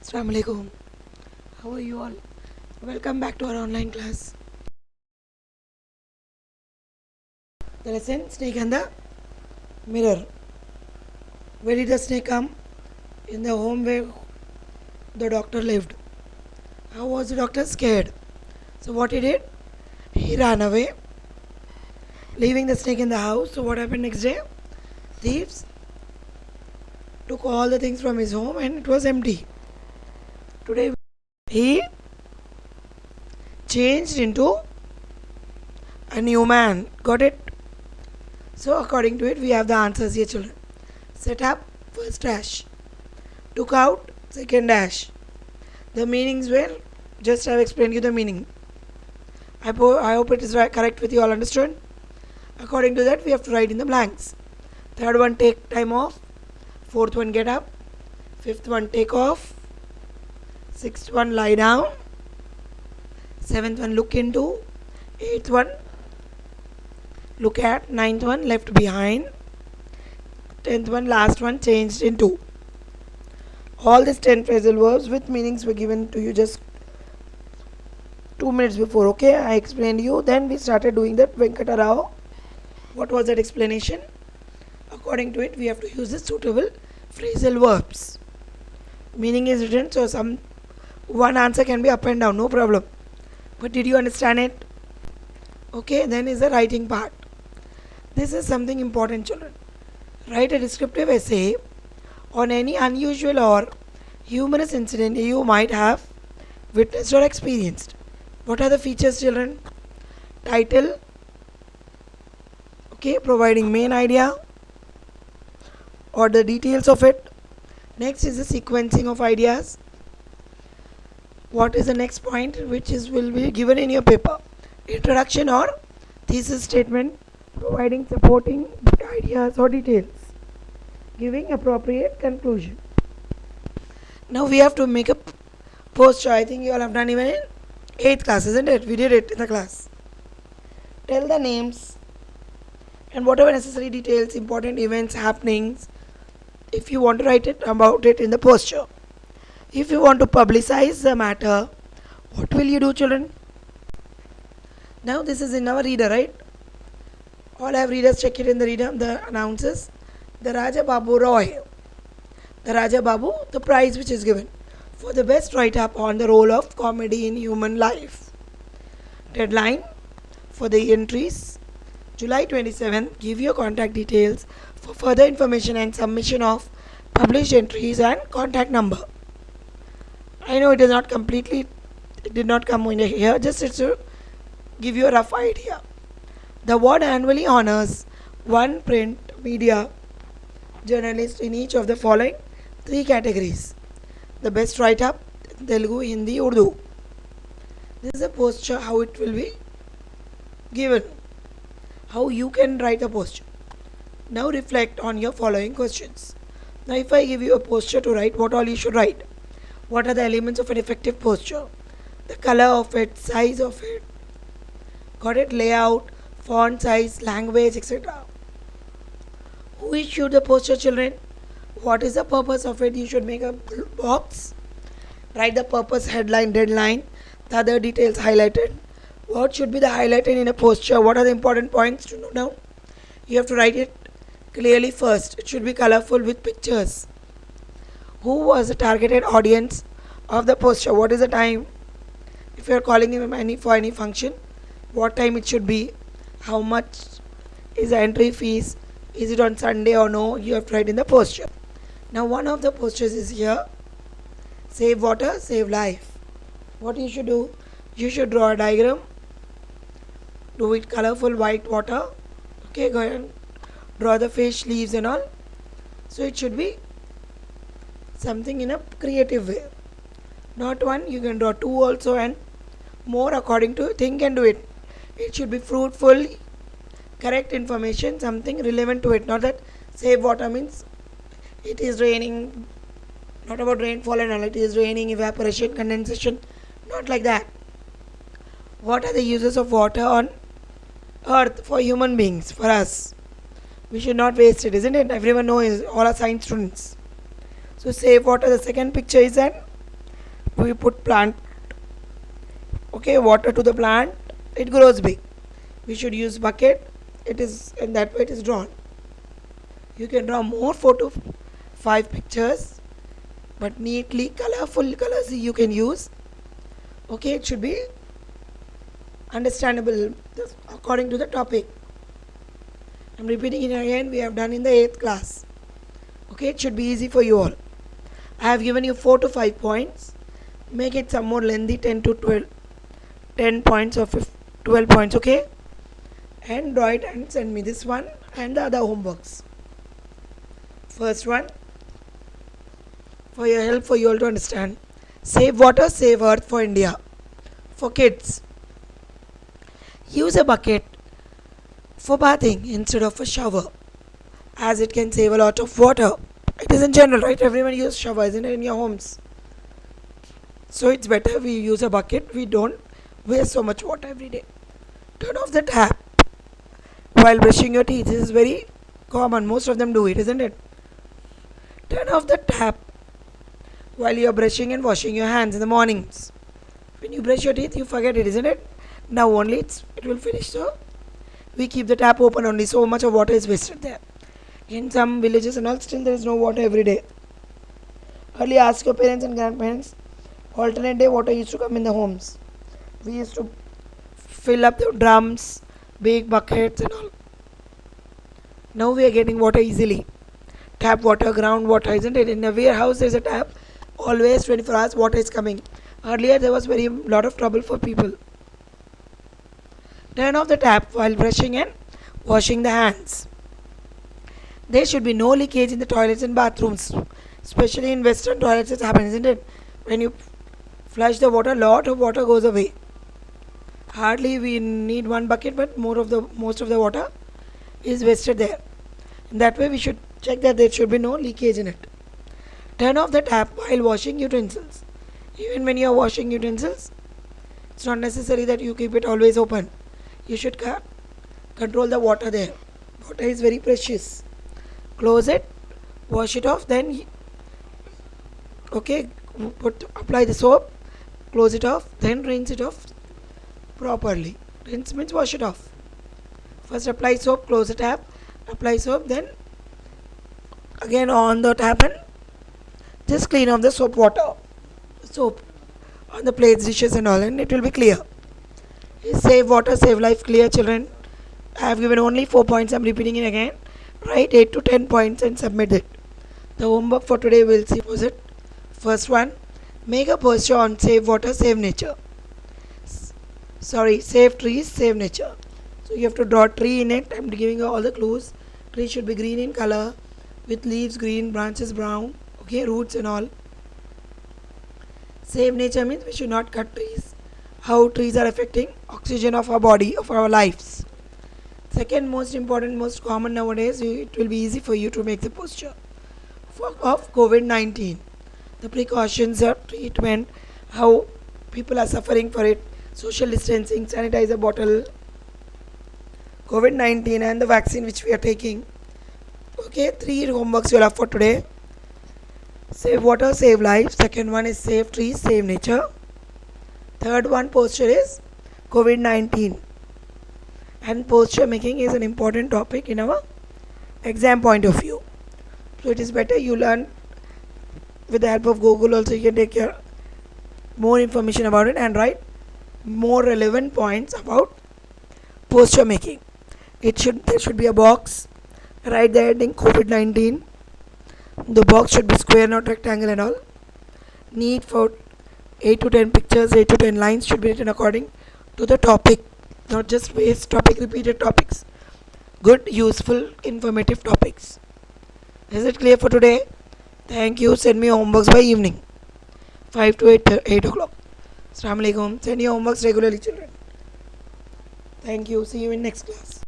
Assalamu alaikum. How are you all? Welcome back to our online class. The lesson Snake and the Mirror. Where did the snake come? In the home where the doctor lived. How was the doctor? Scared. So what he did? He ran away, leaving the snake in the house. So what happened next day? Thieves took all the things from his home and it was empty. Today he changed into a new man. Got it? So according to it, we have the answers here, children. Set up, first dash. Took out, second dash. The meanings were, just I've explained you the meaning. I hope it is correct with you all, understood? According to that, we have to write in the blanks. Third one, take time off. Fourth one, get up. Fifth one, take off. Sixth one, lie down. Seventh one, look into. Eighth one, look at. Ninth one, left behind. 10th one, last one, changed into. All these 10 phrasal verbs with meanings were given to you just 2 minutes before. Okay, I explained you. Then we started doing that Venkata Rao. What was that explanation? According to it, we have to use the suitable phrasal verbs. Meaning is written, so one answer can be up and down, no problem. But did you understand it? Okay, then is the writing part. This is something important, children. Write a descriptive essay on any unusual or humorous incident you might have witnessed or experienced. What are the features, children? Title, okay, providing main idea or the details of it. Next is the sequencing of ideas. What is the next point which will be given in your paper? Introduction or thesis statement, providing supporting ideas or details, giving appropriate conclusion. Now we have to make a poster. I think you all have done even in 8th class, isn't it? We did it in the class. Tell the names and whatever necessary details, important events, happenings, if you want to write it about it in the poster. If you want to publicize the matter, what will you do, children? Now this is in our reader, right? All have readers, check it in the reader, the announces. The Raja Babu Roy. The Raja Babu, the prize which is given for the best write-up on the role of comedy in human life. Deadline for the entries, July 27th. Give your contact details for further information and submission of published entries and contact number. I know it is not completely, it did not come in here, just to give you a rough idea. The award annually honors one print media journalist in each of the following 3 categories. The best write-up, Telugu, Hindi, Urdu. This is a posture, how it will be given. How you can write a posture. Now reflect on your following questions. Now if I give you a posture to write, what all you should write? What are the elements of an effective posture? The color of it, size of it. Got it? Layout, font size, language, etc. Who issued the poster, children? What is the purpose of it? You should make a box. Write the purpose, headline, deadline, the other details highlighted. What should be the highlighted in a poster? What are the important points to note down? You have to write it clearly first. It should be colorful with pictures. Who was the targeted audience of the poster? What is the time? If you are calling him for any function, what time it should be? How much is the entry fees? Is it on Sunday or no? You have to write in the poster. Now one of the posters is here. Save water, save life. What you should do? You should draw a diagram. Do it colorful white water. Okay, go ahead and draw the fish, leaves and all. So it should be something in a creative way. Not one, you can draw 2 also and more according to think and do it. It should be fruitful, correct information, something relevant to it. Not that save water means it is raining, not about rainfall and all. It is raining, evaporation, condensation, not like that. What are the uses of water on earth for human beings, for us? We should not waste it, isn't it? Everyone knows, all are science students. So save water. The second picture is an we put plant, okay, water to the plant, it grows big. We should use bucket, it is in that way it is drawn. You can draw more 4 to 5 pictures, but neatly colorful colors you can use. Okay, it should be understandable according to the topic. I'm repeating it again, we have done in the 8th class. Okay, it should be easy for you all. I have given you 4 to 5 points. Make it some more lengthy, 10 to 12, 10 points or 12 points, okay? And draw it and send me this one and the other homeworks. First one, for your help for you all to understand. Save water, save earth for India. For kids, use a bucket for bathing instead of a shower, as it can save a lot of water. It is in general, right? Everyone uses shower, isn't it, in your homes? So it's better we use a bucket. We don't waste so much water every day. Turn off the tap while brushing your teeth. This is very common. Most of them do it, isn't it? Turn off the tap while you are brushing and washing your hands in the mornings. When you brush your teeth, you forget it, isn't it? Now only it will finish. So we keep the tap open only. So much of water is wasted there. In some villages and all, still there is no water every day. Earlier, ask your parents and grandparents. Alternate day water used to come in the homes. We used to fill up the drums, big buckets and all. Now we are getting water easily. Tap water, ground water, isn't it? In a warehouse there is a tap. Always 24 hours water is coming. Earlier there was very lot of trouble for people. Turn off the tap while brushing and washing the hands. There should be no leakage in the toilets and bathrooms. Especially in western toilets it happens, isn't it? When you flush the water, lot of water goes away. Hardly we need one bucket, but most of the water is wasted there. In that way we should check that there should be no leakage in it. Turn off the tap while washing utensils. Even when you are washing utensils, it's not necessary that you keep it always open. You should control the water there. Water is very precious. Close it, wash it off, then okay, apply the soap, close it off, then rinse it off properly. Rinse means wash it off. First apply soap, close the tap, apply soap, then again on the tap and just clean off the soap on the plates, dishes and all, and it will be clear. Save water, save life, clear children. I have given only 4 points, I am repeating it again. Write 8 to 10 points and submit it. The homework for today we'll see was it. First one, make a poster on save water, save nature. Save trees, save nature. So you have to draw a tree in it. I'm giving you all the clues. Tree should be green in color with leaves green, branches brown, okay, roots and all. Save nature means we should not cut trees. How trees are affecting oxygen of our body, of our lives. Second most important, most common nowadays, it will be easy for you to make the poster of COVID-19. The precautions of treatment, how people are suffering for it, social distancing, sanitizer bottle, COVID-19 and the vaccine which we are taking. Okay, 3 homeworks you'll have for today. Save water, save life. Second one is save trees, save nature. Third one poster is COVID-19. And poster making is an important topic in our exam point of view. So it is better you learn with the help of Google also. You can take your more information about it and write more relevant points about poster making. There should be a box. Write the heading COVID-19. The box should be square, not rectangle and all. Need for 8 to 10 pictures, 8 to 10 lines should be written according to the topic. Not just waste topic, repeated topics. Good, useful, informative topics. Is it clear for today? Thank you. Send me your homeworks by evening. 5 to 8 o'clock. Assalamu alaikum. Send your homeworks regularly, children. Thank you. See you in next class.